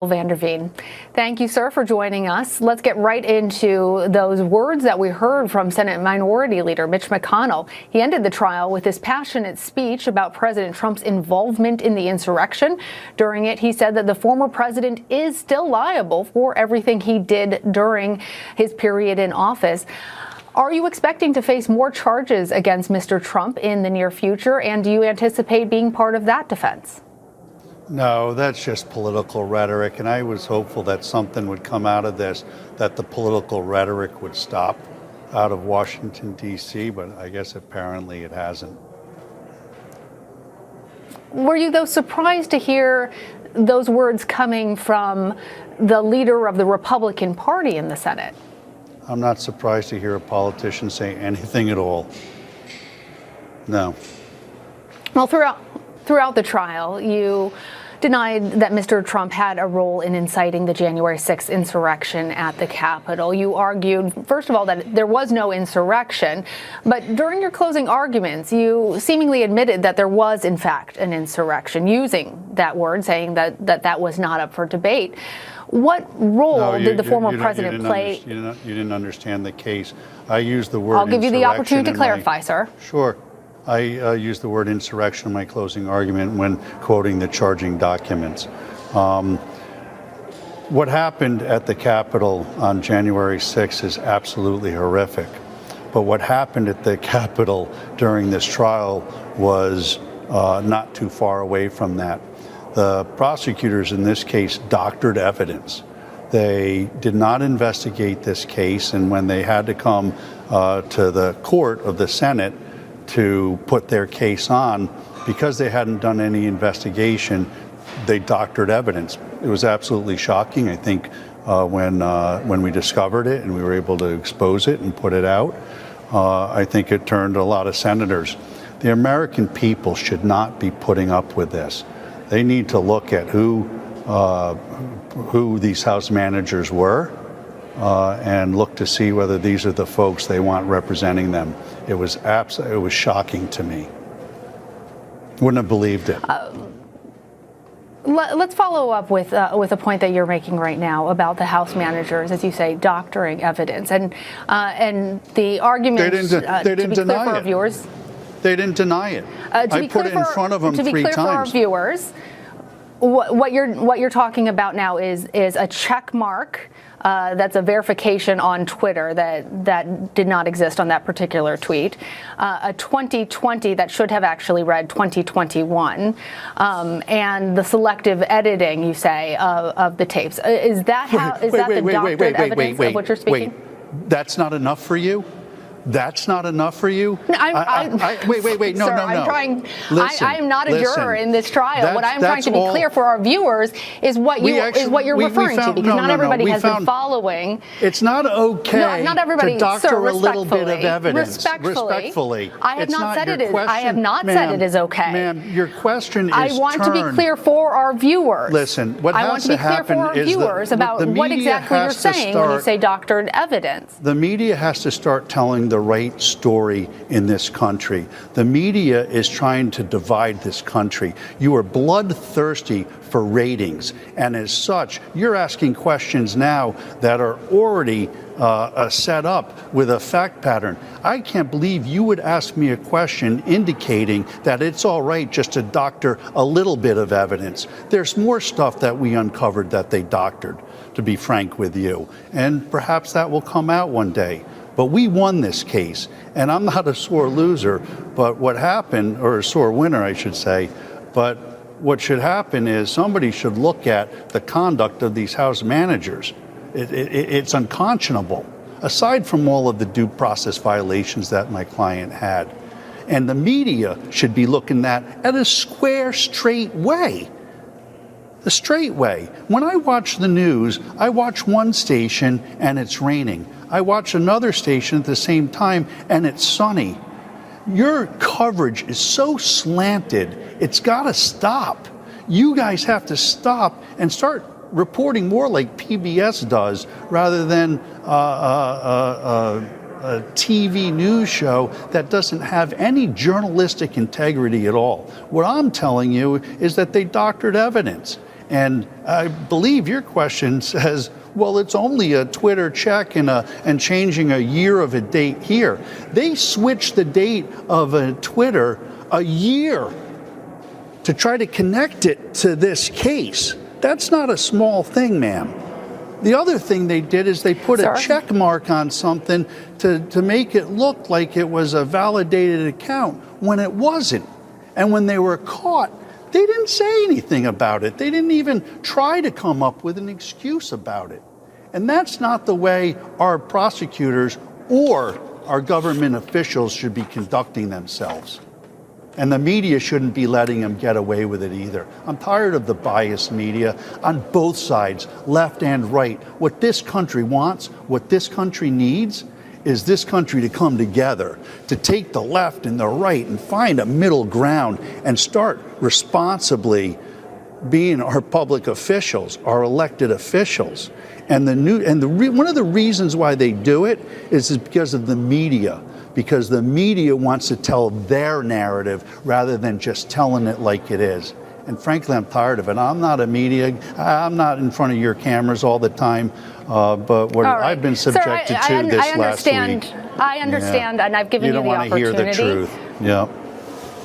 Vanderveen. Thank you, sir, for joining us. Let's get right into those words that we heard from Senate Minority Leader Mitch McConnell. He ended the trial with his passionate speech about President Trump's involvement in the insurrection. During it, he said that the former president is still liable for everything he did during his period in office. Are you expecting to face more charges against Mr. Trump in the near future, and do you anticipate being part of that defense? No, that's just political rhetoric, and I was hopeful that something would come out of this, that the political rhetoric would stop out of Washington, D.C., but I guess apparently it hasn't. Were you, though, surprised to hear those words coming from the leader of the Republican Party in the Senate? I'm not surprised to hear a politician say anything at all. No. Well, throughout the trial, you denied that Mr. Trump had a role in inciting the January 6th insurrection at the Capitol. You argued, first of all, that there was no insurrection, but during your closing arguments, you seemingly admitted that there was, in fact, an insurrection, using that word, saying that was not up for debate. What role did the former president play? You didn't understand the case. I used the word I'll give you the opportunity to clarify, sir. Sure. I used the word insurrection in my closing argument when quoting the charging documents. What happened at the Capitol on January 6th is absolutely horrific. But what happened at the Capitol during this trial was not too far away from that. The prosecutors in this case doctored evidence. They did not investigate this case, and when they had to come to the court of the Senate to put their case on, because they hadn't done any investigation, they doctored evidence. It was absolutely shocking. I think when we discovered it and we were able to expose it and put it out, I think it turned a lot of senators. The American people should not be putting up with this. They need to look at who these House managers were and look to see whether these are the folks they want representing them. It was shocking to me. Wouldn't have believed it. Let's follow up with a point that you're making right now about the House managers, as you say, doctoring evidence, and the argument. They didn't deny it. Viewers, they didn't deny it. I put it in front of them 3 times. To be clear for our viewers, what you're talking about now is a check mark. That's a verification on Twitter that did not exist on that particular tweet. A 2020 that should have actually read 2021, and the selective editing, you say, of the tapes. Is that the doctored evidence of what you're speaking? Wait, that's not enough for you? That's not enough for you? Wait, no, sir, no. I am not a juror in this trial. What I'm trying to be clear for our viewers is what you're referring to, because not everybody has been following. It's not okay. Not everybody, to doctor sir, a little bit of evidence. Respectfully, I have not said it is. I have not said it is okay. Ma'am, your question is. I want to be clear for our viewers. Listen, what has to happen is the viewers about what exactly you're saying when you say doctored evidence. The media has to start telling the right story in this country. The media is trying to divide this country. You are bloodthirsty for ratings, and as such, you're asking questions now that are already set up with a fact pattern. I can't believe you would ask me a question indicating that it's all right just to doctor a little bit of evidence. There's more stuff that we uncovered that they doctored, to be frank with you, and perhaps that will come out one day. But we won this case, and I'm not a sore loser, but what happened, or a sore winner, I should say, but what should happen is somebody should look at the conduct of these House managers. It's unconscionable, aside from all of the due process violations that my client had. And the media should be looking at a square, straight way. The straight way. When I watch the news, I watch one station and it's raining. I watch another station at the same time and it's sunny. Your coverage is so slanted, it's got to stop. You guys have to stop and start reporting more like PBS does rather than a TV news show that doesn't have any journalistic integrity at all. What I'm telling you is that they doctored evidence. And I believe your question says, well, it's only a Twitter check and changing a year of a date here. They switched the date of a Twitter a year to try to connect it to this case. That's not a small thing, ma'am. The other thing they did is they put a check mark on something to make it look like it was a validated account when it wasn't. And when they were caught, they didn't say anything about it. They didn't even try to come up with an excuse about it. And that's not the way our prosecutors or our government officials should be conducting themselves. And the media shouldn't be letting them get away with it either. I'm tired of the biased media on both sides, left and right. What this country wants, what this country needs, is this country to come together, to take the left and the right and find a middle ground and start responsibly being our public officials, our elected officials. And one of the reasons why they do it is because of the media. Because the media wants to tell their narrative rather than just telling it like it is. And frankly, I'm tired of it. I'm not a media. I'm not in front of your cameras all the time. But what I've been subjected to this last week. I understand, and I've given you the opportunity. You don't want to hear the truth. Yeah.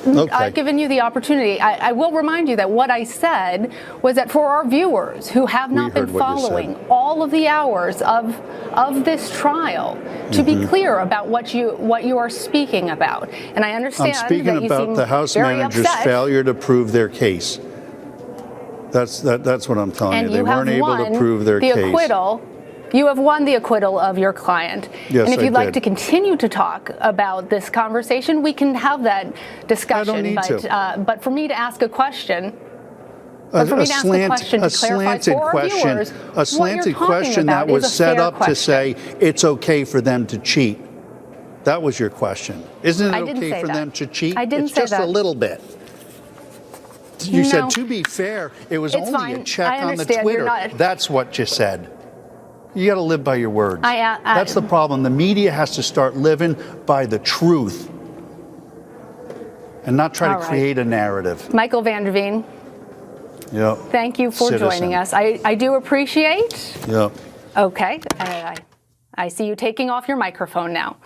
Okay. I've given you the opportunity. I will remind you that what I said was that for our viewers who have not been following all of the hours of this trial, to be clear about what you are speaking about. And I understand I'm speaking that you about seem the House very manager's upset. failure to prove their case. That's what I'm telling you. They weren't able to prove their case. You have won the acquittal of your client. Yes, and if you'd I like did. to continue to talk about this conversation, we can have that discussion. I don't need to. But for me to ask a question, A to slanted question that was set up to say it's okay for them to cheat. That was your question. Isn't it okay for them to cheat? I didn't say that. It's just a little bit. You said, to be fair, it was only a check on the Twitter. That's what you said. You got to live by your words. That's the problem. The media has to start living by the truth and not try to create a narrative. Michael van der Veen, thank you for joining us. I do appreciate. Yep. Okay. I see you taking off your microphone now.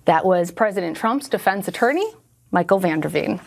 That was President Trump's defense attorney, Michael van der Veen.